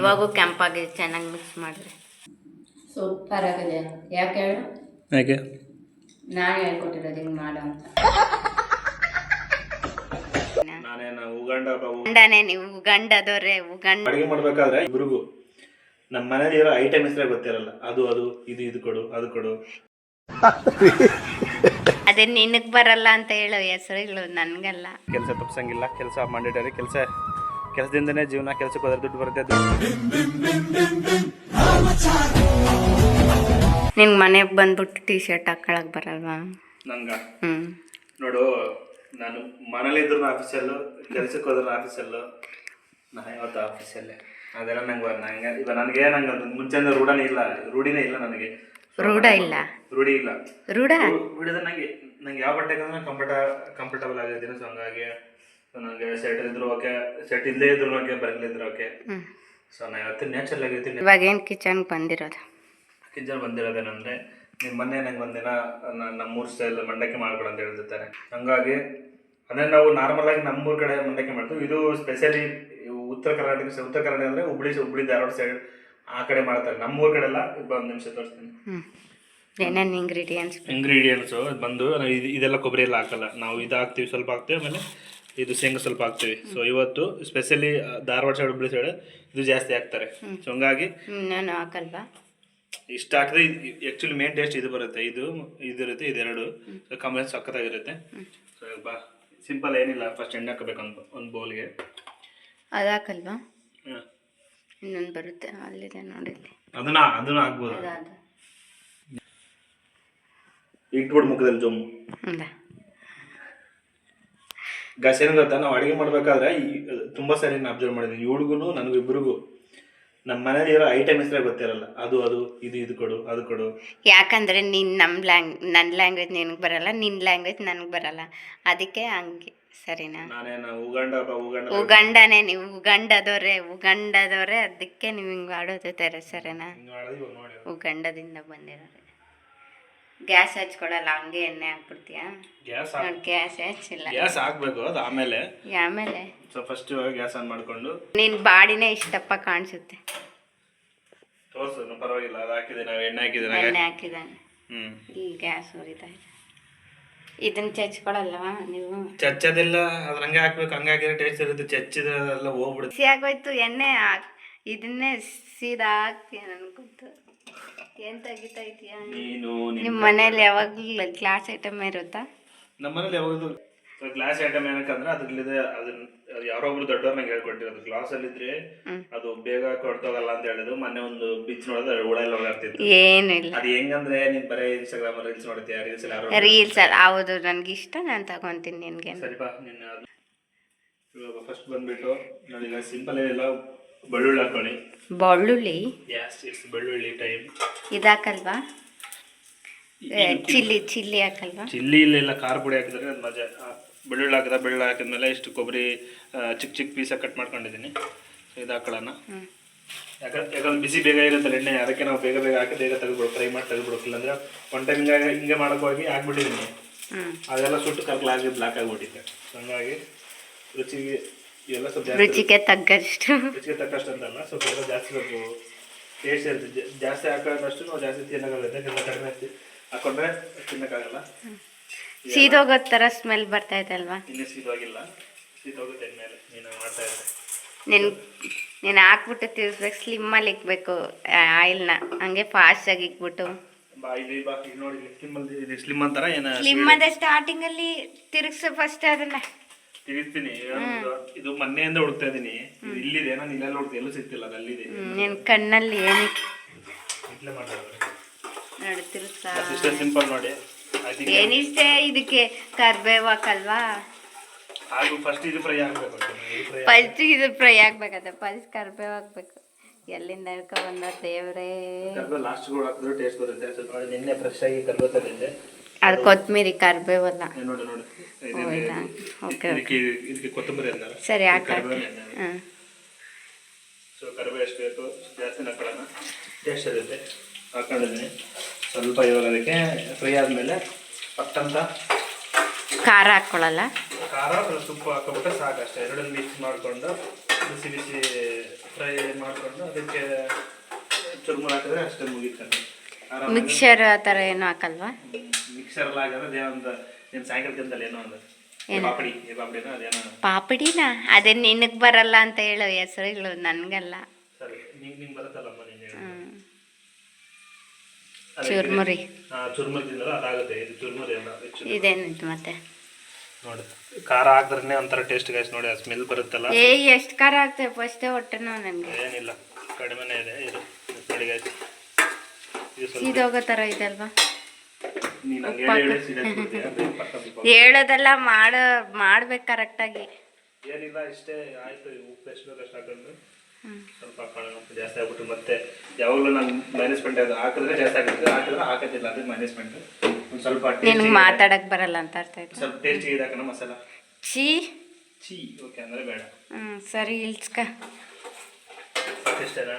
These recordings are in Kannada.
ಇವಾಗೂ ಕೆಂಪಾಗಿದೆ, ಚೆನ್ನಾಗಿ ಮಿಕ್ಸ್ ಮಾಡಿದ್ರೆ ಸೂಪರ್ ಆಗಿದೆ. ಯಾಕೆ ಹೇಳು? ಯಾಕೆ? ನಾನು ಹೇಳ್ಕೊಟ್ಟಿರೋದು ಹಿಂಗೆ ಮಾಡು ಅಂತ. ಉಗಂಡನೇ ನೀವು ಉಗಂಡದವ್ರೆ. ಅಡುಗೆ ಮಾಡ್ಬೇಕಾದ್ರೆ ಇಬ್ರಿಗೂ ನಮ್ಮ ಮನೇಲಿ ಇರೋ ಐಟಮ್ ಹೆಸರೇ ಗೊತ್ತಿರಲ್ಲ. ಅದು ಇದು ಇದು ಕೊಡು, ಅದು ಕೊಡು. ಅದೇ ನಿನಗ್ ಬರಲ್ಲ ಅಂತ ಹೇಳೋ ಹೆಸರುಗಳು, ನನ್ಗಲ್ಲ. ಕೆಲಸ ತಪ್ಸಂಗಿಲ್ಲ, ಕೆಲಸ ಮಾಡಿದ್ದಾರೆ. ಕೆಲಸದಿಂದನೇ ಜೀವನ. ಕೆಲಸಕ್ಕೆ ಹೋದ್ರೆ ದುಡ್ಡು ಬರುತ್ತೆ. ನಿನ್ ಮನೆಗೆ ಬಂದ್ಬಿಟ್ಟು ಟೀ ಶರ್ಟ್ ಹಾಕೊಳಕ್ ಬರಲ್ವಾ? ನಂಗ ನೋಡು, ನಾನು ಮನೇಲಿದ್ರು ಆಫೀಸಲ್ಲೂ, ಕೆಲ್ಸಕ್ಕೆ ಹೋದ್ರೆ ಆಫೀಸಲ್ಲೂ, ನಾನು ಯಾವತ್ತು ಆಫೀಸಲ್ಲೇ. ಅದೆಲ್ಲ ನಂಗೆ ಈಗ ನನಗೆ ಮುಂಚೆಯಿಂದ ರೂಢಿನೇ ಇಲ್ಲ ನನಗೆ. ರೂಢಿದ್ರೆ ನಂಗೆ ಯಾವ ಬಟ್ಟೆ ಕಂಫರ್ಟಬಲ್ ಆಗಿರ್ತೀನಿ. ಸೊ ಹಂಗಾಗಿ ನನಗೆ ಸೆಟ್ ಇದ್ರು ಓಕೆ, ಸೆಟ್ ಇಲ್ಲದೇ ಇದ್ರು ಓಕೆ, ಬರಲಿದ್ರು ಓಕೆ. ಸೊ ನಾನು ಯಾವತ್ತೂ ನ್ಯಾಚುರಲ್ ಆಗಿರ್ತೀನಿ. ಇವಾಗ ಏನು ಕಿಚನ್ ಬಂದಿರೋದೇನಂದ್ರೆ, ನಿಮ್ಮ ಮೊನ್ನೆ ನಂಗೆ ಒಂದಿನ ನಮ್ಮೂರು ಸ್ಟೈಲ್ ಮಂಡಕ್ಕಿ ಮಾಡ್ಕೊಡು ಅಂತ ಹೇಳ್ತಿರ್ತಾರೆ. ಹಂಗಾಗಿ ಅಂದರೆ ನಾವು ನಾರ್ಮಲ್ ಆಗಿ ನಮ್ಮೂರ ಕಡೆ ಮಂಡಕ್ಕಿ ಮಾಡ್ತೀವಿ. ಇದು ಸ್ಪೆಷಲಿ ಉತ್ತರ ಕರ್ನಾಟಕ ಅಂದರೆ ಹುಬ್ಳಿ ಧಾರವಾಡ ಸೈಡ್ ಆ ಕಡೆ ಮಾಡ್ತಾರೆ. ನಮ್ಮೂರ ಕಡೆ ಎಲ್ಲ ಒಂದು ನಿಮಿಷ ತೋರಿಸ್ತೀನಿ. ಏನೇನು ಇಂಗ್ರೀಡಿಯೆಂಟ್ಸು ಬಂದು ಇದೆಲ್ಲ ಕೊಬ್ಬರಿ ಎಲ್ಲ ಹಾಕಲ್ಲ ನಾವು. ಇದು ಹಾಕ್ತೀವಿ, ಸ್ವಲ್ಪ ಹಾಕ್ತೀವಿ. ಆಮೇಲೆ ಇದು ಶೇಂಗಾ ಸ್ವಲ್ಪ ಹಾಕ್ತೀವಿ. ಸೊ ಇವತ್ತು specially Dharwad side, Hubli side ಇದು ಜಾಸ್ತಿ ಹಾಕ್ತಾರೆ. ಸೊ ಹಂಗಾಗಿ ನಾನು ಹಾಕಲ್ವಾ, ಇಷ್ಟು ಹಾಕಿದ್ರೆ ಆ್ಯಕ್ಚುಲಿ ಮೇನ್ ಟೇಸ್ಟ್ ಇದು ಬರುತ್ತೆ. ಇದು ಇರುತ್ತೆ, ಇದೆರಡು ಕಾಂಬಿನೇಷನ್ ಸಖತ್ತಾಗಿರುತ್ತೆ. ಸೊ ಬಾ, ಸಿಂಪಲ್ ಏನಿಲ್ಲ. ಫಸ್ಟ್ ಎಣ್ಣೆ ಹಾಕಬೇಕು ಒಂದು ಬೌಲ್ಗೆ. ಅದು ಹಾಕಲ್ವಾ? ಇನ್ನೊಂದು ಬರುತ್ತೆ, ಅಲ್ಲಿದೆ ನೋಡಿ. ಅದನ್ನ ಹಾಕ್ಬೋದು. ಇಟ್ಬಿಡು ಮುಖದಲ್ಲಿ ಜೊಮ್ಮು. ಗಸ್ ಏನು ಗೊತ್ತಾ, ನಾವು ಅಡುಗೆ ಮಾಡ್ಬೇಕಾದ್ರೆ ತುಂಬ ಸರಿ ನಾನು ಅಬ್ಸರ್ವ್ ಮಾಡಿದ್ದೀನಿ. ಇವಳಿಗೂ ನನಗೂ ಇಬ್ಬರಿಗೂ ನಮ್ಮ ಮನೇಲಿ ಇರೋ ಐಟಮ್ ಹೆಸರೇ ಗೊತ್ತಿರಲ್ಲ. ಅದು ಇದು ಇದು ಕೊಡು, ಅದು ಕೊಡು. ಯಾಕಂದ್ರೆ ನೀನು ನನ್ನ ಲ್ಯಾಂಗ್ವೇಜ್ ನಿನಗೆ ಬರಲ್ಲ, ನಿನ್ನ ಲ್ಯಾಂಗ್ವೇಜ್ ನನಗೆ ಬರಲ್ಲ, ಅದಕ್ಕೆ ಹಂಗೆ. ಸರಿನಾ? ಉಗಂಡನೇ ನೀವು ಉಗಂಡದವ್ರೆ, ಅದಕ್ಕೆ ನೀವು ಹಿಂಗೆ ಆಡೋತಾರೆ. ಸರಿನಾ? ಉಗಂಡದಿಂದ ಬಂದಿರೋರೆ. ಗ್ಯಾಸ್ ಹಚ್ಕೊಳಲ್ಲ, ಹಂಗೆ ಎಣ್ಣೆ ಹಾಕ್ಬಿಡ್ತೀಯಾ? ಗ್ಯಾಸ್ ಹಚ್ಚಿಲ್ಲ. ಗ್ಯಾಸ್ ಹಾಕ್ಬೇಕು, ಅದು ಆಮೇಲೆ. ಸೊ ಫಸ್ಟ್ ಗ್ಯಾಸ್ ಆನ್ ಮಾಡ್ಕೊಂಡು. ನಿನ್ ಬಾಡಿನೇ ಇಷ್ಟಪ್ಪ ಕಾಣಿಸುತ್ತೆ. ತೋರ್ಸು, ಪರವಾಗಿಲ್ಲ. ಅದು ಹಾಕಿದೆ, ನಾವು ಎಣ್ಣೆ ಹಾಕಿದ್ದಾನೆ. ಇಲ್ಲಿ ಗ್ಯಾಸ್ ಉರಿತಾ ಇದೆ. ಇದನ್ನ ಚಚ್ಕೊಳಲ್ವಾ ನೀವು? ಚಚ್ಚದೆಲ್ಲ ಅದ್ರ ಹಂಗೆ ಹಾಕ್ಬೇಕು. ಹಂಗೆ ಹಾಕಿದ್ರೆ ಟೇಸ್ಟ್ ಇರುತ್ತೆ. ಚಚ್ಚಿದೆಲ್ಲ ಹೋಗ್ಬಿಡುತ್ತೆ. ಬಿಸಿ ಆಗೋಯ್ತು ಎಣ್ಣೆ. ಇದನ್ನೇ ಸೀದಾ ಹಾಕ್ತೀಯ, ನನ್ಗೆ ಗೊತ್ತು. ಏನ್ ತೆಗಿತಾ ಇದೀಯ ನೀನು? ನಿಮ್ಮ ಮನೇಲಿ ಯಾವಾಗಲೂ ಗ್ಲಾಸ್ ಐಟಮ್ ಇರುತ್ತಾ? ನಮ್ಮ ಮನೇಲಿ ಯಾವಾಗಲೂ ಗ್ಲಾಸ್ ಐಟಮ್ ಏನಕ್ಕಂದ್ರೆ ಅದ್ರಲ್ಲಿದೆ. ಅದನ್ನ ಯಾರೊಬ್ರು ದೊಡ್ಡವ್ರು ನಂಗೆ ಹೇಳ್ಕೊಟ್ಟಿರೋದು. ಗ್ಲಾಸ್ ಅಲ್ಲಿ ಇದ್ರೆ ಅದು ಬೇಗ ಕೊಡ್ತೋಗಲ್ಲ ಅಂತ ಹೇಳಿದ್ರು. ಮೊನ್ನೆ ಒಂದು ಬಿಚ್ ನೋಡಿದ್ರೆ ಹುಳ ಎಲ್ಲ ಹೋಗ್ತಿತ್ತು. ಏನು ಇಲ್ಲ. ಅದು ಹೆಂಗಂದ್ರೆ ನೀನ್ ಬರೀ ಇನ್ಸ್ಟಾಗ್ರಾಮ್ ರೀಲ್ಸ್ ನೋಡ್ತೀಯ. ರೀಲ್ಸ್ ಹೌದು, ನನ್ಗೆ ಇಷ್ಟ, ನಾನು ತಗೊಂತೀನಿ. ನಿನ್ಗೆ ಸರಿಪಾ. ಇವಾಗ ಫಸ್ಟ್ ಬಂದ್ಬಿಟ್ಟು ನಾನೀಗ ಸಿಂಪಲ್ ಏನಿಲ್ಲ, ಬೆಳ್ಳುಳ್ಳಿ ಹಾಕೊಳ್ಳಿ. ಬೆಳ್ಳುಳ್ಳಿ ಟೈಮ್ ಇದಾಕಲ್ವಾ? ಚಿಲ್ಲಿ ಹಾಕಲ್ವಾ? ಚಿಲ್ಲಿ ಇಲ್ಲ, ಖಾರ ಪುಡಿ ಹಾಕಿದ್ರೆ ಅದು ಮಜಾ. ಬೆಳ್ಳುಳ್ಳಿ ಹಾಕಿದ್ಮೇಲೆ ಇಷ್ಟು ಕೊಬ್ಬರಿ ಚಿಕ್ಕ ಪೀಸಾಗಿ ಕಟ್ ಮಾಡ್ಕೊಂಡಿದ್ದೀನಿ. ಇದು ಹಾಕೊಳ್ಳೋಣ. ಯಾಕಂದ್ರೆ ಬಿಸಿ ಬೇಗ ಇರುತ್ತೆ ಎಣ್ಣೆ. ಅದಕ್ಕೆ ನಾವು ಬೇಗ ಹಾಕಿ ಬೇಗ ತೆಗೆದ್ಬಿಡು, ಫ್ರೈ ಮಾಡಿ ತೆಗೆದ್ಬಿಡೋಕೆ. ಇಲ್ಲಾಂದ್ರೆ ಒನ್ ಟೈಮ್ ಹಿಂಗೆ ಮಾಡೋಕೆ ಹೋಗಿ ಹಾಕ್ಬಿಟ್ಟಿದ್ದೀನಿ. ಅದೆಲ್ಲ ಸುಟ್ಟು ಕರ್ಕಲಾಗಿ ಬ್ಲಾಕ್ ಆಗಿಬಿಟ್ಟಿದೆ. ಹಂಗಾಗಿ ರುಚಿಗೆ ಇವೆಲ್ಲ ಸ್ವಲ್ಪ ರುಚಿಗೆ ತಕ್ಕಷ್ಟು ಅಂತಲ್ಲ, ಸ್ವಲ್ಪ ಜಾಸ್ತಿ ಸ್ವಲ್ಪ ಟೇಸ್ಟ್ ಇರುತ್ತೆ. ಜಾಸ್ತಿ ಹಾಕೋದಷ್ಟು ನಾವು ಜಾಸ್ತಿ ತಿನ್ನೋಕ್ಕಾಗುತ್ತೆ. ಕಡಿಮೆ ಹಾಕೊಂಡ್ರೆ ತಿನ್ನೋಕ್ಕಾಗಲ್ಲ. ಸೀದೋಗೋ ಥರ ಸ್ಮೆಲ್ ಬರ್ತಾ ಇದೆ ಅಲ್ವಾ? ಇನ್ನೂ ಸೀದೋಗಿಲ್ಲ, ಸೀದೋಗುತ್ತೆ ಮೇಲೆ. ನೀನು ಮಾಡ್ತಾ ಇದ್ದೆ, ನೀನು ಹಾಕ್ಬಿಟ್ಟು ತಿರ್ಸ್ಬೇಕು. ಸ್ಲಿಮ್ಮಲ್ಲಿ ಇಕ್ಬೇಕು ಆಯಿಲ್ನ, ಹಂಗೆ ಫಾಸ್ಟಾಗಿ ಇಕ್ಬಿಟ್ಟು. ನೋಡಿ ಸ್ಲಿಮ್ ಅಂತಾರ ಏನು? ಸ್ಲಿಮ್ ಅದೇ ಸ್ಟಾರ್ಟಿಂಗಲ್ಲಿ ತಿರುಗಿಸು ಫಸ್ಟ್. ಅದನ್ನ ತಿರುಗಿಸ್ತೀನಿ. ಇದು ಮೊನ್ನೆಯಿಂದ ಹುಡುಕ್ತಾ ಇದ್ದೀನಿ. ಇಲ್ಲಿದೆ, ನಾನು ಇಲ್ಲೆಲ್ಲ ಹುಡುಕ್ತೀನಿ, ಎಲ್ಲೂ ಸಿಗ್ತಿಲ್ಲ. ಅದು ಅಲ್ಲಿದೆ. ನಿನ್ನ ಕಣ್ಣಲ್ಲಿ ಏನಕ್ಕೆ ಇಟ್ಲೇ ಮಾಡ್ತಾರೆ ನೋಡಿ, ತಿರುಗ್ತಾ. ಸಿಂಪಲ್ ನೋಡಿ. ಏನಿಷ್ಟೇ ಇದಕ್ಕೆ ಕರ್ಬೇವು ಹಾಕಲ್ವಾ? ಹಾಗೂ ಫಸ್ಟ್ ಇದು ಫ್ರೈ ಆಗಬೇಕು. ಫಸ್ಟ್ ಇದು ಫ್ರೈ ಆಗ್ಬೇಕಂತೆ. ಫಸ್ಟ್ ಕರ್ಬೇವು ಹಾಕ್ಬೇಕು. ಎಲ್ಲಿಂದ ಬಂದ ದೇವ್ರೇ. ಕರ್ಬೇವು ಲಾಸ್ಟ್ ಕೂಡ ಹಾಕಿದ್ರೆ ಟೇಸ್ಟ್ ಬರುತ್ತೆ. ಸ್ವಲ್ಪ ನಿನ್ನೆ ಫ್ರೆಶ್ ಆಗಿ ಕರ್ಬೇವು ತಂದಿದ್ದೆ. ಅದು ಕೊತ್ತಂಬರಿ, ಕರ್ಬೇವಲ್ಲ. ನೋಡಿ ಇದಕ್ಕೆ ಕೊತ್ತಂಬರಿ ಅಂತಾರೆ. ಸರಿ ಹಾಕಿ. ಸೊ ಕರ್ಬೇವು ಎಷ್ಟು ಬೇಕು ಜಾಸ್ತಿ ಹಾಕೊಳ್ಳೋಣ, ಟೇಸ್ಟ್ ಇರುತ್ತೆ. ಹಾಕೊಂಡಿದ್ದೀನಿ ಸ್ವಲ್ಪ. ಇವಾಗ ಅದಕ್ಕೆ ಫ್ರೈ ಆದಮೇಲೆ ಪಟ್ಟಂತ ಖಾರ ಹಾಕ್ಕೊಳ್ಳಲ್ಲ. ಖಾರ ಖಾರ ಪ್ಲಸ್ ಉಪ್ಪು ಹಾಕೊಂಬಿಟ್ರೆ ಸಾಕಷ್ಟೇ. ಎರಡನ್ನು ಮಿಕ್ಸ್ ಮಾಡಿಕೊಂಡು ಬಿಸಿ ಬಿಸಿ ಫ್ರೈ ಮಾಡಿಕೊಂಡು ಅದಕ್ಕೆ ಚುರುಮುರು ಹಾಕಿದ್ರೆ ಅಷ್ಟೇ ಮುಗೀತಂತೆ. ಮಿಕ್ಸರ್ ಆ ಥರ ಏನೂ ಹಾಕಲ್ವಾ? ಮಿಕ್ಸರಲ್ಲಿ ಹಾಕಿದ್ರೆ ಒಂದು ಏನು ಸಾಯಂಕಾಲ ತಿಂದಲ್ಲ ಏನೋ ಒಂದು ಪಾಪಡಿನೋ ಅದೇನೋ. ಪಾಪಡಿನಾ? ಅದೇ ನಿನಗೆ ಬರಲ್ಲ ಅಂತ ಹೇಳೋ ಹೆಸರುಗಳು, ನನಗಲ್ಲ. ಸರಿ, ನಿಂಗೆ ಬರುತ್ತಲ್ಲಮ್ಮ ನೀನು ಹೇಳು. ಚುರ್ಮುರಿ. ಚುರ್ಮುರಿ ತಿಂದ್ರೆ ಅದಾಗುತ್ತೆ. ಇದು ಚುರ್ಮುರಿ ಅಲ್ಲ, ಇದೇನಿತ್ತು ಮತ್ತೆ ನೋಡಿ. ಖಾರ ಹಾಕಿದ್ರೆ ಒಂಥರ ಟೇಸ್ಟ್ ಗಾಯ್ಸ್ ನೋಡಿ, ಆ ಸ್ಮೆಲ್ ಬರುತ್ತಲ್ಲ. ಎಷ್ಟು ಖಾರ ಆಗ್ತದೆ ಫಸ್ಟೇ ಹೊಟ್ಟೆನೋ ನನಗೆ. ಏನಿಲ್ಲ, ಕಡಿಮೆನೇ ಇದೆ ಇದು ನೋಡಿ ಗಾಯ್ಸ್. ಸೀದೋಗೋ ಥರ ಇದೆ ಅಲ್ವಾ? ನೀನು ಹೇಳೋದೆಲ್ಲ ಮಾಡ್ಬೇಕು ಕರೆಕ್ಟಾಗಿ. ಏನಿಲ್ಲ, ಇಷ್ಟೇ ಆಯ್ತು. ಉಪ್ಪು ಎಷ್ಟು ಬೇಕು ಅಷ್ಟು ಹಾಕೊಂಡು ಸ್ವಲ್ಪ ಹಾಕೋಣ. ಉಪ್ಪು ಜಾಸ್ತಿ ಆಗ್ಬಿಟ್ಟು ಮತ್ತೆ ಯಾವಾಗಲೂ ನಾನು ಮ್ಯಾನೇಜ್ಮೆಂಟ್ ಹಾಕಿದ್ರೆ ಜಾಸ್ತಿ ಆಗುತ್ತೆ, ಹಾಕಿದ್ರೆ ಹಾಕೋದಿಲ್ಲ. ಅದು ಮ್ಯಾನೇಜ್ಮೆಂಟ್ ಒಂದು ಸ್ವಲ್ಪ ನಿನಗೆ ಮಾತಾಡಕ್ಕೆ ಬರಲ್ಲ ಅಂತ ಅರ್ಥ ಆಯ್ತು. ಸ್ವಲ್ಪ ಟೇಸ್ಟಿಗೆ ಇದಾಕೋಣ ಮಸಾಲ. ಚೀ ಓಕೆ ಅಂದರೆ ಬೇಡ. ಸರಿ ಇಳ್ಸ್ಕ. ಇಷ್ಟೇನಾ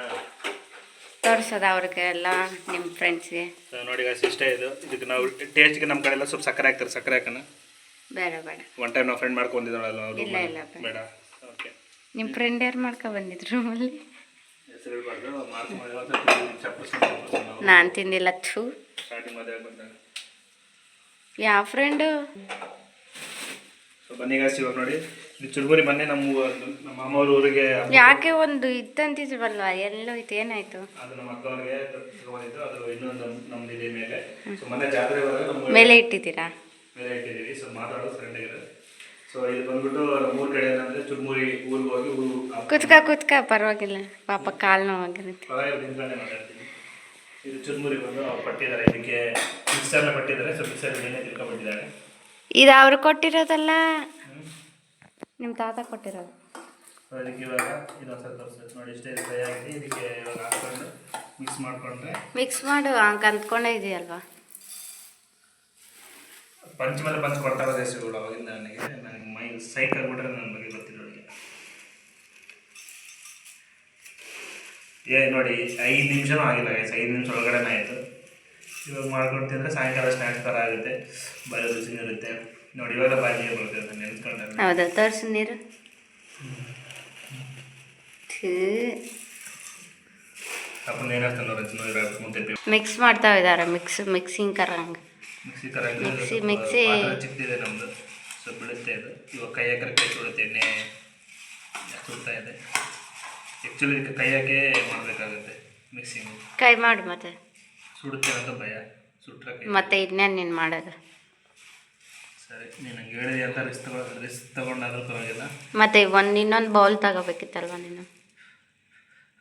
ತೋರಿಸೋದ ಅವ್ರಿಗೆಲ್ಲ ನಿಮ್ಮ ಫ್ರೆಂಡ್ಸ್ಗೆ? ನೋಡಿ ಗಾಯ್ಸ್, ಇಷ್ಟೇ ಇದು. ಇದಕ್ಕೆ ನಾವು ಟೇಸ್ಟ್ಗೆ ನಮ್ಮ ಕಡೆ ಎಲ್ಲ ಸ್ವಲ್ಪ ಸಕ್ಕರೆ ಹಾಕ್ತಾರೆ. ಸಕ್ಕರೆ ಹಾಕೋಣ? ಬೇಡ ಬೇಡ. ಒನ್ ಟೈಮ್ ನಾವು ಫ್ರೆಂಡ್ ಮಾಡ್ಕೊಂಡಿದ್ದಾಳಲ್ಲ ಅವರು. ಇಲ್ಲ ಇಲ್ಲ ಬೇಡ. ಓಕೆ. ನಿಮ್ಮ ಫ್ರೆಂಡ್ ಯಾರು ಮಾಡ್ಕೊ ಬಂದಿದ್ರು ರೂಮಲ್ಲಿ? ಹೆಸರು ಹೇಳ್ಬಾರ್ದು. ನಾನು ತಿಂದಿಲ್ಲ. ಥೂ, ಸ್ಟಾರ್ಟಿಂಗ್ ಮದುವೆ ಬಂದಾಗ. ಯಾವ ಫ್ರೆಂಡು? ಸೊ ಬನ್ನಿ ಗಾಯ್ಸ್, ಇವಾಗ ನೋಡಿ ಇದು ಚುರುಮುರಿ ಮೊನ್ನೆ ನಮ್ಮ ಮಾಮವ್ರ ಊರಿಗೆ. ಯಾಕೆ ಒಂದು ಇತ್ತಂತಿದ್ವಲ್ವ, ಎಲ್ಲೋಯ್ತು, ಏನಾಯ್ತು? ಅದು ನಮ್ಮ ಅಕ್ಕವ್ರಿಗೆ ತಗೊಂಡಿದ್ದು. ಅದು ಇನ್ನೊಂದು ನಮ್ದು ಇದೆ ಮೇಲೆ. ಸೊ ಮೊನ್ನೆ ಜಾತ್ರೆ ಹೋದಾಗ ಮೇಲೆ ಇಟ್ಟಿದ್ದೀರಾ? ಮೇಲೆ ಇಟ್ಟಿದ್ದೀವಿ. ಸೊ ಮಾತಾಡೋ ಫ್ರೆಂಡ್ ಇರೋದು. ಸೊ ಇಲ್ಲಿ ಬಂದ್ಬಿಟ್ಟು ಮೂರು ಕಡೆ ಏನಂದ್ರೆ ಚುರುಮುರಿ ಊರಿಗೆ ಹೋಗಿ ಕುತ್ಕ ಪರವಾಗಿಲ್ಲ, ಪಾಪ ಕಾಲು ನೋವಾಗಿರುತ್ತೆ. ನಿಂತ್ಕೊಂಡೆ ಮಾತಾಡ್ತೀನಿ. ಇದು ಚುರುಮುರಿ ಬಂದು ಅವ್ರು ಪಟ್ಟಿದ್ದಾರೆ. ಇದಕ್ಕೆ ಮಿಕ್ಸರ್ನ ಪಟ್ಟಿದ್ದಾರೆ. ಸೊ ಮಿಕ್ಸರ್ ಎಣ್ಣೆ ತಿಳ್ಕೊಂಡ್ಬಿಟ್ಟಿದ್ದಾರೆ. ಇದು ಅವ್ರು ಕೊಟ್ಟಿರೋದಲ್ಲ, ನಿಮ್ಮ ತಾತ ಕೊಟ್ಟಿರೋದು. ಅದಕ್ಕೆ ಇವಾಗ ಇದೊಂದ್ಸಲ ತೋರಿಸ್ಬೇಕು ನೋಡಿ. ಇಷ್ಟೇ ಫ್ರೈ ಆಗಿದೆ. ಇದಕ್ಕೆ ಇವಾಗ ಹಾಕ್ಕೊಂಡು ಮಿಕ್ಸ್ ಮಾಡಿಕೊಂಡ್ರೆ ಮಿಕ್ಸ್ ಮಾಡು. ಹಂಗೆ ಅಂದ್ಕೊಂಡೇ ಇದೆಯಲ್ವಾ? ಪಂಚ ಮೇಲೆ ಪಂಚ ಕೊಡ್ತಾ ಇರೋದು ಹೆಸರುಗಳು ಅವಾಗಿಂದ ನನಗೆ ಮೈ ಸೈಕ್ ಆಗಿಬಿಟ್ರೆ ನನ್ನ ಬಗ್ಗೆ ಗೊತ್ತಿಲ್ಲ ಅವರಿಗೆ. ನೋಡಿ 5 ನಿಮಿಷನೂ ಆಗಿಲ್ಲ ಗೈಸ್. 5 ನಿಮಿಷ ಒಳಗಡೆನೇ ಆಯಿತು. ಇವಾಗ ಮಾಡ್ಕೊಡ್ತಿದ್ರೆ ಸಾಯಂಕಾಲ ಸ್ನ್ಯಾಕ್ಸ್ ಥರ ಆಗುತ್ತೆ. ಬಾಯಿ ರುಚಿನೂ ಇರುತ್ತೆ ನೋಡಿ. ಇವಾಗ ಬಾಯಿ ನೀರು ಬರುತ್ತೆ ನೆನೆಸ್ಕೊಂಡ್ರೆ. ಹೌದಾ? ತೋರಿಸು ನೀರು. ಅಪ್ಪನ ಏನಾಗ್ತಾನೆ ಮಿಕ್ಸ್ ಮಾಡ್ತಾ ಇದ್ದಾರೆ. ಮಿಕ್ಸಿಂಗ್ ಕರಂಗೆ. ಮಿಕ್ಸಿ ಚಿಕ್ತಿದೆ ನಮ್ಮದು. ಸೊ ಬಿಡುತ್ತೆ ಇದು. ಇವಾಗ ಕೈ ಹಾಕಿದ್ರೆ ಕೈ ಸುಡುತ್ತೆ. ಎಣ್ಣೆ ಸುಡ್ತಾ ಇದೆ. ಆ್ಯಕ್ಚುಲಿ ಇದಕ್ಕೆ ಕೈ ಹಾಕೇ ಮಾಡಬೇಕಾಗುತ್ತೆ ಮಿಕ್ಸಿಂಗ್. ಕೈ ಮಾಡಿ ಮತ್ತೆ ಸುಡುತ್ತೆ ಅಂತ ಭಯ. ಸುಟ್ರೆ ಮತ್ತೆ ಇದನ್ನೇ ನೀನು ಮಾಡೋದು. ಸರಿ, ನೀನು ಹಂಗೆ ಹೇಳಿದೆ ಅಂತ ರಿಸ್ಕ್ ತಗೊಂಡಾದ್ರೂ ಪರವಾಗಿಲ್ಲ. ಮತ್ತೆ ಇನ್ನೊಂದು ಬೌಲ್ ತಗೋಬೇಕಿತ್ತಲ್ವ ನೀನು?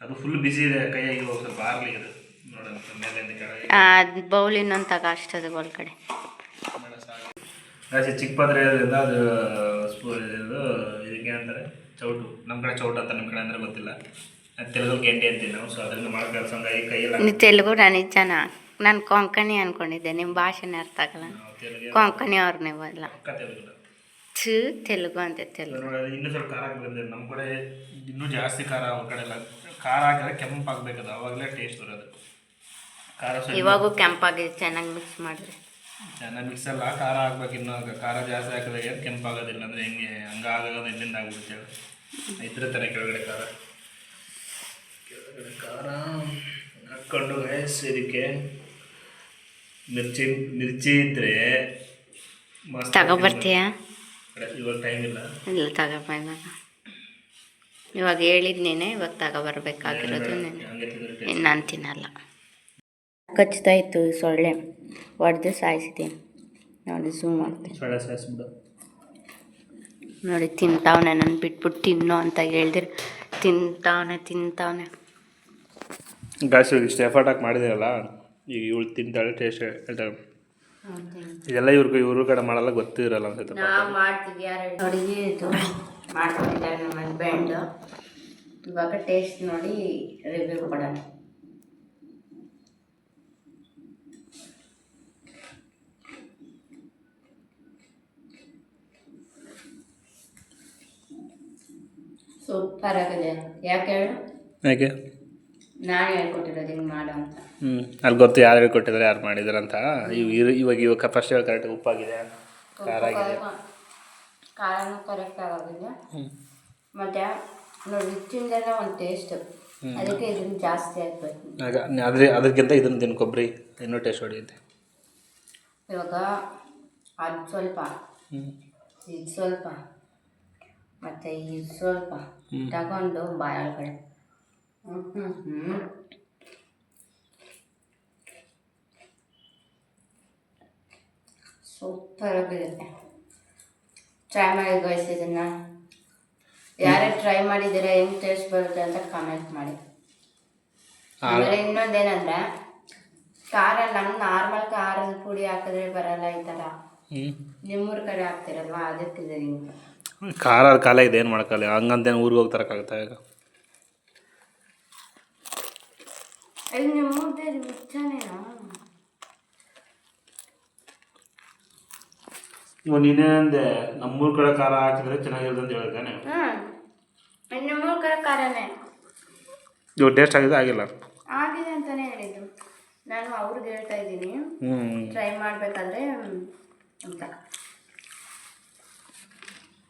ಅದು ಫುಲ್ ಬಿಸಿ ಇದೆ. ಕೈಯಾಗಿ ಇವಾಗ ಸ್ವಲ್ಪ ಆರ್ಲಿ ಇದು ನೋಡೋಣ ಮೇಲಿಂದ ಕೆಳಗೆ. ಬೌಲ್ ಇನ್ನೊಂದು ತಗೋ ಅಷ್ಟದು ಒಳಗಡೆ. ಜಾಸ್ತಿ ಚಿಕ್ಕ ಪಾತ್ರೆ ಇರೋದ್ರಿಂದ ಅದು ಸ್ಪೂನ್ ಇದು ಇದಕ್ಕೆ ಅಂತಾರೆ ಚೌಟು. ನಮ್ಮ ಕಡೆ ಚೌಟು ಅಂತ, ನಿಮ್ಮ ಕಡೆ ಅಂದರೆ ಗೊತ್ತಿಲ್ಲ. ಅದು ತೆಲುಗು ಗೆಂಡಿ ಅಂತೀವಿ ನಾವು. ಸೊ ಅದರಿಂದ ಮಾಡೋ ಕೆಲಸ ಹಂಗಾಗಿ ಕೈಯೆಲ್ಲ. ನೀವು ತೆಲುಗು, ನಾನು ಕೊಂಕಣಿ ಅಂದ್ಕೊಂಡಿದ್ದೆ. ನಿಮ್ಮ ಭಾಷೆನೇ ಅರ್ಥ ಆಗಲ್ಲ. ಕೊಂಕಣಿ ಅವ್ರು ನೀವು ಎಲ್ಲ ತೆಲುಗು ಅಂತ. ತೆಲುಗು ನೋಡಿ. ಇನ್ನೂ ಸ್ವಲ್ಪ ಖಾರ ಹಾಕಿ ನಮ್ಮ ಕಡೆ ಇನ್ನೂ ಜಾಸ್ತಿ ಖಾರ. ಅವ್ರ ಕಡೆ ಎಲ್ಲ ಖಾರ ಹಾಕಿದ್ರೆ ಕೆಂಪಾಗಬೇಕದು, ಆವಾಗಲೇ ಟೇಸ್ಟ್ ಬರೋದು. ಖಾರ ಇವಾಗೂ ಕೆಂಪಾಗಿದೆ. ಚೆನ್ನಾಗಿ ಮಿಕ್ಸ್ ಮಾಡಿದ್ರೆ ಚೆನ್ನಾಗಿ ಮಿಕ್ಸ್ ಅಲ್ಲ, ಖಾರ ಹಾಕ್ಬೇಕು. ಇನ್ನೂ ಖಾರ ಜಾಸ್ತಿ ಹಾಕಿದಾಗ ಏನು ಕೆಂಪಾಗೋದಿಲ್ಲ. ಅಂದರೆ ಹೆಂಗೆ ಹಂಗಾಗೋದು ಎಲ್ಲಿಂದ ಆಗ್ಬಿಡುತ್ತೆ ಇದ್ರ ಥರ. ಕೆಳಗಡೆ ಖಾರ ಹಾಕ್ಕೊಂಡು ಗೈಸ್ ಇದಕ್ಕೆ ಮಿರ್ಚಿ ಇದ್ದರೆ ಮಸ್ತ್ ತಗೊಬರ್ತೀಯಾ? ಇವಾಗ ಟೈಮ್ ಇಲ್ಲ. ಇಲ್ಲ ತಗೊಬ. ಇವಾಗ ಹೇಳಿದ್ ನೀನೆ, ಇವಾಗ ತಗೊಬರ್ಬೇಕಾಗಿರೋದು ನೀನು. ನಾನು ತಿನ್ನಲ್ಲ. ಕಚ್ತಾ ಇತ್ತು ಸೊಳ್ಳೆ, ಹೊಡೆದು ಸಾಯಿಸಿದ್ದೀನಿ ನೋಡಿ. ಝೂಮ್ ಮಾಡ್ತೀನಿ. ಸೊಳ್ಳೆ ಸಾಯಿಸ್ಬಿಡು ನೋಡಿ. ತಿಂತಾವನೆ. ನಾನು ಬಿಟ್ಬಿಟ್ಟು ತಿನ್ನೋ ಅಂತ ಹೇಳ್ದಿರಿ ತಿಂತಾವನೆ. ಗಾಯ್ಸ್ ಇಷ್ಟು ಎಫರ್ಟ್ ಹಾಕಿ ಮಾಡಿದಿರಲ್ಲ, ಈಗ ಇವಳು ತಿಂತಾಳೆ. ಟೇಸ್ಟ್ ಹೇಳ್ತಾಳೆ. ಇದೆಲ್ಲ ಇವ್ರ ಕಡೆ ಮಾಡಲ್ಲ, ಗೊತ್ತಿರಲ್ಲ ಅನ್ಸುತ್ತೆ. ನಾವು ಮಾಡ್ತೀವಿ. ಯಾರು ನೋಡಿ ಇದು ಮಾಡ್ಕೊಂಡಿದ್ದಾರೆ ನಮ್ಮ ಹಸ್ಬೆಂಡ್. ಇವಾಗ ಟೇಸ್ಟ್ ನೋಡಿ ರಿವ್ಯೂ ಕೊಡೋಣ. ಸೂಪರ್ ಆಗಿದೆ. ಯಾಕೆ ಹೇಳು? ಯಾಕೆ? ನಾನು ಹೇಳ್ಕೊಟ್ಟಿರೋದು ಹಿಂಗೆ ಮಾಡು ಅಂತ. ಅಲ್ಲಿ ಗೊತ್ತು ಯಾರು ಹೇಳ್ಕೊಟ್ಟಿದ್ದಾರೆ, ಯಾರು ಮಾಡಿದಾರೆ ಅಂತ. ಇವಾಗ ಫಸ್ಟ್ ಹೇಳಿ ಕರೆಕ್ಟ್. ಉಪ್ಪಾಗಿದೆ, ಖಾರ ಆಗಿದೆ. ಖಾರನೂ ಕರೆಕ್ಟ್ ಆಗೋದಿಲ್ಲ ಮತ್ತು ನೋಡಿ ರುಚಿಯಿಂದನೇ ಒಂದು ಟೇಸ್ಟ್ ಅದಕ್ಕೆ ಇದನ್ನು ಜಾಸ್ತಿ ಹಾಕ್ಬೇಕು. ಆಗ ಅದಕ್ಕಿಂತ ಇದನ್ನು ತಿನ್ನು, ಕೊಬ್ಬರಿ ಇನ್ನೂ ಟೇಸ್ಟ್ ಹೊಡೆಯುತ್ತೆ. ಇವಾಗ ಅದು ಸ್ವಲ್ಪ ಇದು ಸ್ವಲ್ಪ ಮತ್ತು ಇದು ಸ್ವಲ್ಪ ತಗೊಂಡು ಬಾಯೊಳಗಡೆ ಸೂಪರಾಗಿರುತ್ತೆ. ಟ್ರೈ ಮಾಡಿ ಗೈಸ್, ಇದನ್ನು ಯಾರೇ ಟ್ರೈ ಮಾಡಿದ್ದೀರಾ ಹೆಂಗೆ ಟೇಸ್ಟ್ ಬರುತ್ತೆ ಅಂತ ಕಮೆಂಟ್ ಮಾಡಿ. ಆಮೇಲೆ ಇನ್ನೊಂದೇನಂದ್ರೆ ಖಾರ ನಮ್ಮ ನಾರ್ಮಲ್ ಖಾರದ ಪುಡಿ ಹಾಕಿದ್ರೆ ಬರಲ್ಲ ಈ ಥರ, ನಿಮ್ಮೂರ ಕಡೆ ಹಾಕ್ತಿರಲ್ವ ಅದಕ್ಕಿದೆ ನಿಮ್ಗೆ ಖಾರ ಕಾಲ ಇದೆ, ಏನು ಮಾಡೋಕ್ಕಲ್ಲ. ಹಂಗಂತೇನು ಊರಿಗೆ ಹೋಗಿ ತರಕ್ಕಾಗುತ್ತಾ ಈಗ? ಇದು ನಿಮ್ಮದೇ ಹುಚ್ಚಾನೇನಾ? ಇವಾಗ ನೀನೇ ಅಂದೆ ನಮ್ಮೂರ ಕಡೆ ಖಾರ ಹಾಕಿದ್ರೆ ಚೆನ್ನಾಗಿರುತ್ತೆ ಅಂತ ಹೇಳಿದ್ದಾನೆ. ನಿಮ್ಮೂರ ಕಡೆ ಖಾರನೇ ಇವಾಗ ಟೇಸ್ಟ್ ಆಗಿದೆ ಆಗಿಲ್ಲ ಆಗಿದೆ ಅಂತಲೇ ಹೇಳಿದ್ದು. ನಾನು ಅವ್ರಿಗೆ ಹೇಳ್ತಾ ಇದ್ದೀನಿ ಟ್ರೈ ಮಾಡಬೇಕಾದ್ರೆ ಅಂತ.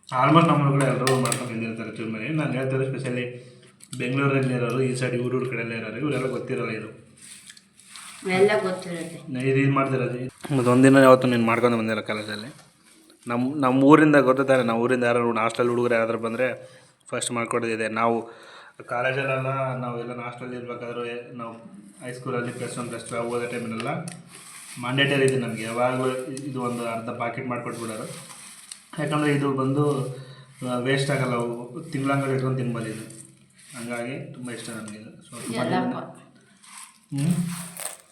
ಆಲ್ಮೋಸ್ಟ್ ನಮ್ಮ ಕಡೆ ಎಲ್ಲರೂ ಮಾಡ್ಕೊಂಡು ತಿಂದಿರ್ತಾರೆ ಚುರ್ಮರಿ. ನಾನು ಹೇಳ್ತಾರೆ ಸ್ಪೆಷಲಿ ಬೆಂಗಳೂರಲ್ಲಿ ಇರೋರು, ಈ ಸೈಡ್ ಊರೂರ ಕಡೆಯಲ್ಲ ಇರೋರು, ಇವರೆಲ್ಲ ಗೊತ್ತಿರಲ್ಲ ಇದು ಎಲ್ಲ ಗೊತ್ತಿರುತ್ತೆ. ಇದು ಮಾಡ್ತಿರೋದು. ಮತ್ತು ಒಂದಿನ ಯಾವತ್ತು ನೀನು ಮಾಡ್ಕೊಂಡು ಬಂದಿಲ್ಲ ಕಾಲೇಜಲ್ಲಿ. ನಮ್ಮ ಊರಿಂದ ಗೊತ್ತಾನೆ, ನಾವು ಊರಿಂದ ಯಾರು ಹಾಸ್ಟೆಲ್ ಹುಡುಗರು ಯಾರಾದ್ರೂ ಬಂದರೆ ಫಸ್ಟ್ ಮಾಡ್ಕೊಡೋದಿದೆ. ನಾವು ಕಾಲೇಜಲ್ಲೆಲ್ಲ ನಾವೆಲ್ಲ ಹಾಸ್ಟೆಲ್ ಇರಬೇಕಾದ್ರೆ ನಾವು ಹೈಸ್ಕೂಲಲ್ಲಿ +1 +2 ಓದೋ ಟೈಮಿನೆಲ್ಲ ಮ್ಯಾಂಡೇಟರಿ ಇದೆ ನಮಗೆ. ಯಾವಾಗಲೂ ಇದು ಒಂದು ಅರ್ಧ ಪ್ಯಾಕೆಟ್ ಮಾಡಿಕೊಟ್ಬಿಡೋರು. ಯಾಕಂದರೆ ಇದು ಬಂದು ವೇಸ್ಟ್ ಆಗಲ್ಲ, ತಿಂಗಳಂಗಡಿ ಇಟ್ಕೊಂಡು ತಿನ್ಬೋದು ಇದು. ಹಂಗಾಗಿ ತುಂಬ ಇಷ್ಟ ನನಗೆ ಇದು. ಸೊ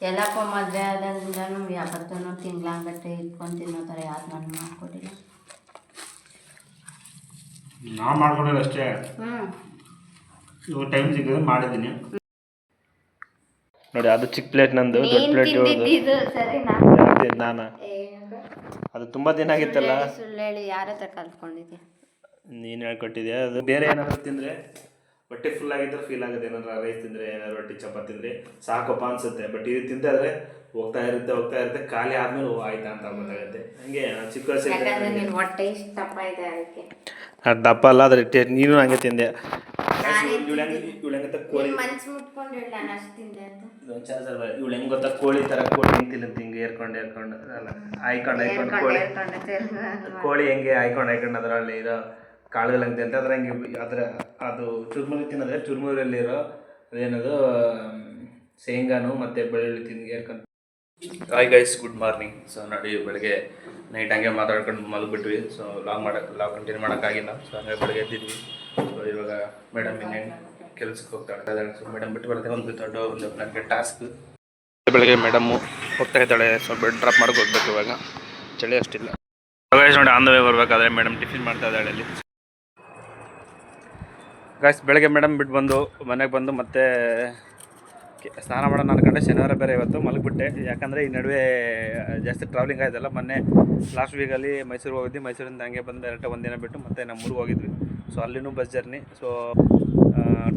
ಎಲ್ಲಪ್ಪ ಮದುವೆ ಆದ್ರಿಂದನೂ ಯಾವತ್ತೂ ತಿಂಗಳಂಗಟ್ಟೆ ಇಟ್ಕೊಂಡು ತಿನ್ನೋ ಥರ ಯಾರು ನಾನು ಮಾಡಿಕೊಟ್ಟಿಲ್ಲ. ನಾವು ಮಾಡ್ಕೊಂಡಿಲ್ಲ ಅಷ್ಟೇ. ಇವಾಗ ಟೈಮ್ ಸಿಕ್ಕಿದ್ರೆ ಮಾಡಿದ್ದೀನಿ ನೋಡಿ. ಅದು ಚಿಕ್ಕ ಪ್ಲೇಟ್ ನಂದು, ದೊಡ್ಡ ಪ್ಲೇಟ್ ನಾನು. ಅದು ತುಂಬ ದಿನ ಆಗಿತ್ತಲ್ಲ. ಸುಳ್ಳು ಹೇಳಿ ಯಾರ ಹತ್ರ ಕಲ್ತ್ಕೊಂಡಿದ್ದೆ? ನೀನು ಹೇಳ್ಕೊಟ್ಟಿದ್ಯಾ. ಅದು ಬೇರೆ ಏನಾದರೂ ತಿಂದರೆ ಹೊಟ್ಟೆ ಫುಲ್ ಆಗಿದ್ರೆ ಫೀಲ್ ಆಗುತ್ತೆ. ಏನಾದ್ರು ರೈಸ್ ತಿಂದರೆ, ಏನಾದ್ರು ರೊಟ್ಟಿ ಚಪಾತಿ ತಿಂದರೆ ಸಾಕಪ್ಪ ಅನಿಸುತ್ತೆ. ಬಟ್ ಇದು ತಿಂತಾ ಇದ್ರೆ ಹೋಗ್ತಾ ಇರುತ್ತೆ, ಖಾಲಿ ಆದ್ಮೇಲೆ ಆಯ್ತಾ ಅಂತ ಗೊತ್ತಾಗುತ್ತೆ. ಹಂಗೆ ಚಿಕ್ಕ ವಯಸ್ಸಿಗೆ ಹೊಟ್ಟೆ ಇಷ್ಟು ದಪ್ಪ ಇದೆ ಅದಕ್ಕೆ. ಅದು ದಪ್ಪ ಅಲ್ಲ, ಅದ್ರ ನೀನು ಹಂಗೆ ತಿಂದೆ. ಕೋಳಿ ಮನ್ಸು ಮುಟ್ಕೊಂಡು ಹೇಳಿ ನಾನು ಅಷ್ಟು ತಿಂದೆ ಅಂತ. ಇವಳು ಹೆಂಗೆ ಗೊತ್ತಾ, ಕೋಳಿ ಥರ ಕೋಳಿ ಹೆಂಗೆ ತಿನ್ನುತ್ತೆ, ಹಿಂಗೆ ಏರ್ಕೊಂಡು ಅಲ್ಲ ಆಯ್ಕೊಂಡು ಕೋಳಿ ಹೆಂಗೆ ಆಯ್ಕೊಂಡು ಅದರಲ್ಲಿ ಇರೋ ಕಾಳುಗಳಂತೆ ಅಂತ ಅದ್ರ ಹಂಗೆ ಅದು ಚುರ್ಮುರಿ ತಿನ್ನೋದ್ರೆ ಚುರ್ಮುರಿಯಲ್ಲಿರೋ ಅದೇನದು ಶೇಂಗಾನು ಮತ್ತು ಬೆಳ್ಳುಳ್ಳಿ ತಿಂದು ಏರ್ಕೊಂಡು. Hi guys, good morning. So ನೋಡಿ, ಬೆಳಗ್ಗೆ ನೈಟ್ ಹಂಗೆ ಮಾತಾಡ್ಕೊಂಡು ಮಲಗಿಬಿಟ್ವಿ. ಸೊ ಲಾಗ್ ಕಂಟಿನ್ಯೂ ಮಾಡೋಕ್ಕಾಗಿಲ್ಲ. ಸೊ ಹಂಗೆ ಬೆಳಗ್ಗೆ ಎದ್ದಿದ್ವಿ. ಸೊ ಇವಾಗ ಮೇಡಮ್ ಇನ್ನೇನು ಕೆಲ್ಸಕ್ಕೆ ಹೋಗ್ತಾ ಇದ್ದಾಳೆ. ಸೊ ಮೇಡಮ್ ಬಿಟ್ಟು ಬರುತ್ತೆ ಒಂದು ದೊಡ್ಡ ಒಂದು ನನಗೆ ಟಾಸ್ಕ್. ಬೆಳಗ್ಗೆ ಮೇಡಮ್ಮು ಹೋಗ್ತಾ ಇದ್ದಾಳೆ. ಸೊ ಬೆಡ್ ಡ್ರಾಪ್ ಮಾಡೋಕೆ ಹೋಗ್ಬೇಕು. ಇವಾಗ ಚಳಿ ಅಷ್ಟಿಲ್ಲ ಗೈಸ್. ನೋಡಿ, ಆನ್ ದ ವೇ ಬರಬೇಕಾದ್ರೆ ಮೇಡಮ್ ಟಿಫಿನ್ ಮಾಡ್ತಾ ಇದ್ದಾಳೆ ಅಲ್ಲಿ. ಗೈಸ್ ಬೆಳಗ್ಗೆ ಮೇಡಮ್ ಬಿಟ್ಟು ಬಂದು ಮನೆಗೆ ಬಂದು ಮತ್ತೆ ಸ್ನಾನ ಮಾಡೋಣ ಅನ್ಕೊಂಡೆ. ಶನಿವಾರ ಬೇರೆ ಇವತ್ತು ಮಲಗಿಬಿಟ್ಟೆ. ಯಾಕಂದರೆ ಈ ನಡುವೆ ಜಾಸ್ತಿ ಟ್ರಾವೆಲಿಂಗ್ ಆಯ್ತಲ್ಲ. ಮೊನ್ನೆ ಲಾಸ್ಟ್ ವೀಕಲ್ಲಿ ಮೈಸೂರಿಗೆ ಹೋಗಿದ್ವಿ. ಮೈಸೂರಿಂದ ಹಂಗೆ ಬಂದು ಡೈರೆಕ್ಟಾಗಿ ಒಂದಿನ ಬಿಟ್ಟು ಮತ್ತೆ ನಮ್ಮ ಊರಿಗೆ ಹೋಗಿದ್ವಿ. ಸೊ ಅಲ್ಲಿನೂ ಬಸ್ ಜರ್ನಿ. ಸೊ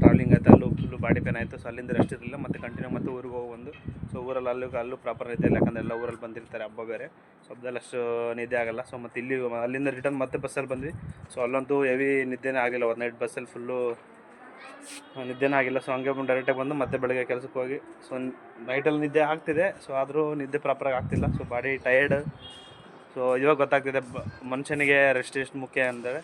ಟ್ರಾವೆಲಿಂಗ್ ಆಯಿತು, ಅಲ್ಲೂ ಫುಲ್ಲು ಬಾಡಿ ಪೇನ್ ಆಯಿತು. ಸೊ ಅಲ್ಲಿಂದ ರೆಸ್ಟ್ ಇರಲಿಲ್ಲ. ಮತ್ತು ಕಂಟಿನ್ಯೂ ಮತ್ತೆ ಊರಿಗೆ ಹೋಗಿ ಬಂದು ಸೊ ಊರಲ್ಲಿ ಅಲ್ಲೂ ಪ್ರಾಪರ್ ನಿದ್ದೆ ಇಲ್ಲ. ಯಾಕಂದರೆ ಎಲ್ಲ ಊರಲ್ಲಿ ಬಂದಿರ್ತಾರೆ, ಹಬ್ಬ ಬೇರೆ. ಸೊ ಹಬ್ಬದಲ್ಲಿ ಅಷ್ಟು ನಿದ್ದೆ ಆಗೋಲ್ಲ. ಸೊ ಮತ್ತು ಇಲ್ಲಿ ಅಲ್ಲಿಂದ ರಿಟರ್ನ್ ಮತ್ತೆ ಬಸ್ಸಲ್ಲಿ ಬಂದ್ವಿ. ಸೊ ಅಲ್ಲಂತೂ ಹೆವಿ ನಿದ್ದೆನೇ ಆಗಿಲ್ಲ. ಒಂದು ನೈಟ್ ಬಸ್ಸಲ್ಲಿ ಫುಲ್ಲು ನಿದ್ದೆನೇ ಆಗಿಲ್ಲ. ಸೊ ಹಂಗೆ ಡೈರೆಕ್ಟಾಗಿ ಬಂದು ಮತ್ತೆ ಬೆಳಗ್ಗೆ ಕೆಲಸಕ್ಕೆ ಹೋಗಿ. ಸೊ ನೈಟಲ್ಲಿ ನಿದ್ದೆ ಆಗ್ತಿದೆ. ಸೊ ಆದರೂ ನಿದ್ದೆ ಪ್ರಾಪರಾಗಿ ಆಗ್ತಿಲ್ಲ. So body tired. ಸೊ ಇವಾಗ ಗೊತ್ತಾಗ್ತಿದೆ ಮನುಷ್ಯನಿಗೆ ರೆಸ್ಟ್ ಎಷ್ಟು ಮುಖ್ಯ ಅಂದರೆ,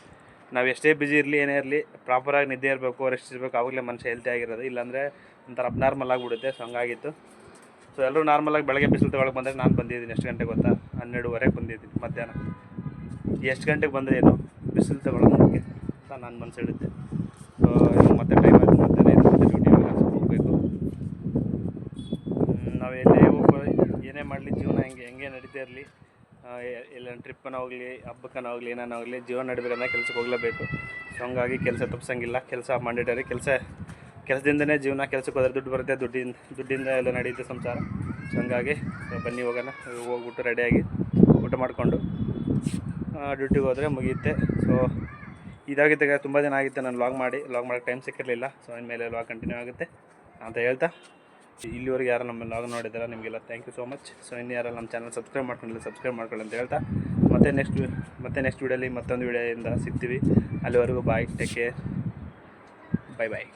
ನಾವು ಎಷ್ಟೇ ಬ್ಯುಸಿ ಇರಲಿ ಏನೇ ಇರಲಿ ಪ್ರಾಪರಾಗಿ ನಿದ್ದೆ ಇರಬೇಕು, ರೆಸ್ಟ್ ಇರಬೇಕು. ಆವಾಗಲೇ ಮನುಷ್ಯ ಹೆಲ್ತಿ ಆಗಿರೋದು. ಇಲ್ಲಾಂದರೆ ಒಂಥರ ಅಬ್ನಾರ್ಮಲ್ ಆಗಿಬಿಡುತ್ತೆ. ಸೊ ಹಂಗಾಗಿತ್ತು. ಸೊ ಎಲ್ಲರೂ ನಾರ್ಮಲಾಗಿ ಬೆಳಗ್ಗೆ ಬಿಸಿಲು ತೊಗೊಳಕ್ಕೆ ಬಂದರೆ ನಾನು ಬಂದಿದ್ದೀನಿ ಎಷ್ಟು ಗಂಟೆಗೆ ಗೊತ್ತಾ? 12:30 ಬಂದಿದ್ದೀನಿ ಮಧ್ಯಾಹ್ನ. ಎಷ್ಟು ಗಂಟೆಗೆ ಬಂದರೆ ಏನು ಬಿಸಿಲು ತೊಗೊಳೋಕ್ಕೆ ಅಂತ ನಾನು ಮನಸ್ಸು ಹೇಳಿದ್ದೆ. ಸೊ ಮತ್ತೆ ಟೈಮ್ ಆಯಿತು, ಮಧ್ಯಾಹ್ನ ಇದು ಮತ್ತೆ ಡ್ಯೂಟಿ ಹೋಗಬೇಕು. ನಾವು ಎಲ್ಲೇ ಏನೇ ಮಾಡಲಿ ಜೀವನ ಹೆಂಗೆ ನಡೀತಾ ಇರಲಿ, ಎಲ್ಲ ಟ್ರಿಪ್ಪನ್ನು ಹೋಗಲಿ, ಹಬ್ಬಕ್ಕನ ಹೋಗಲಿ, ಏನಾನ ಹೋಗಲಿ, ಜೀವನ ನಡಿಬೇಕಂದ್ರೆ ಕೆಲ್ಸಕ್ಕೆ ಹೋಗಲೇಬೇಕು. ಸೊ ಹಂಗಾಗಿ ಕೆಲಸ ತಪ್ಪಿಸಂಗಿಲ್ಲ. ಕೆಲಸ ಮ್ಯಾಂಡೇಟರಿ. ಕೆಲಸದಿಂದನೇ ಜೀವನ. ಕೆಲಸಕ್ಕೆ ಹೋದರೆ ದುಡ್ಡು ಬರುತ್ತೆ, ದುಡ್ಡಿಂದ ಎಲ್ಲ ನಡೆಯುತ್ತೆ ಸಂಸಾರ. ಸೊ ಹಂಗಾಗಿ ಬನ್ನಿ ಹೋಗೋಣ. ಹೋಗ್ಬಿಟ್ಟು ರೆಡಿಯಾಗಿ ಊಟ ಮಾಡಿಕೊಂಡು ಡ್ಯೂಟಿಗೆ ಹೋದರೆ ಮುಗಿಯುತ್ತೆ. ಸೊ ಇದಾಗಿತ್ತು. ತುಂಬ ದಿನ ಆಗಿತ್ತು ನಾನು ಲಾಗ್ ಮಾಡೋಕ್ಕೆ ಟೈಮ್ ಸಿಕ್ಕಿರಲಿಲ್ಲ. ಸೊ ಇನ್ಮೇಲೆ ಲಾಗ್ ಕಂಟಿನ್ಯೂ ಆಗುತ್ತೆ ಅಂತ ಹೇಳ್ತಾ, ಇಲ್ಲಿವರೆಗೆ ಯಾರು ನಮ್ಮ ಲಾಗ್ ನೋಡಿದಾರ ನಿಮಗೆಲ್ಲ thank you so much. So ಇನ್ನು ಯಾರು ನಮ್ಮ ಚಾನಲ್ ಸಬ್ಸ್ಕ್ರೈಬ್ ಮಾಡ್ಕೊಂಡಿಲ್ಲ ಸಬ್ಸ್ಕ್ರೈಬ್ ಮಾಡ್ಕೊಳ್ಳಿ ಅಂತ ಹೇಳ್ತಾ ಮತ್ತೆ ಮತ್ತೆ ನೆಕ್ಸ್ಟ್ ವಿಡಿಯೋಲಿ ಮತ್ತೊಂದು ವಿಡಿಯೋಯಿಂದ ಸಿಗ್ತೀವಿ. ಅಲ್ಲಿವರೆಗೂ ಬಾಯ್, ಟೇಕ್ ಕೇರ್, ಬಾಯ್ ಬಾಯ್.